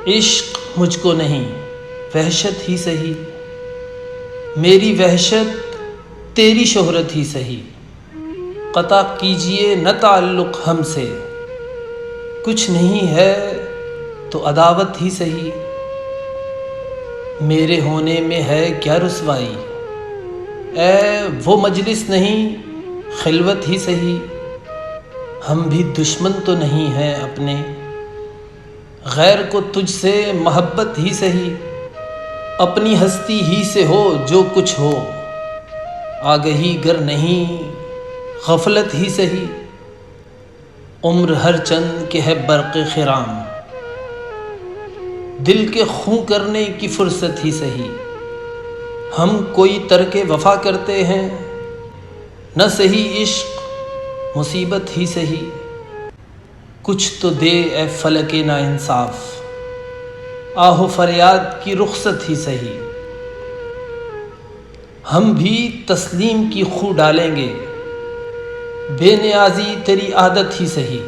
عشق مجھ کو نہیں وحشت ہی سہی، میری وحشت تیری شہرت ہی سہی، قطع کیجئے نہ تعلق ہم سے، کچھ نہیں ہے تو عداوت ہی سہی، میرے ہونے میں ہے کیا رسوائی، اے وہ مجلس نہیں خلوت ہی سہی، ہم بھی دشمن تو نہیں ہیں اپنے، غیر کو تجھ سے محبت ہی سہی، اپنی ہستی ہی سے ہو جو کچھ ہو، آگہی گر نہیں غفلت ہی سہی، عمر ہر چند کے ہے برق خرام، دل کے خوں کرنے کی فرصت ہی سہی، ہم کوئی ترک وفا کرتے ہیں، نہ سہی عشق مصیبت ہی سہی، کچھ تو دے اے فلک ناانصاف، آہ و فریاد کی رخصت ہی سہی، ہم بھی تسلیم کی خو ڈالیں گے، بے نیازی تیری عادت ہی سہی۔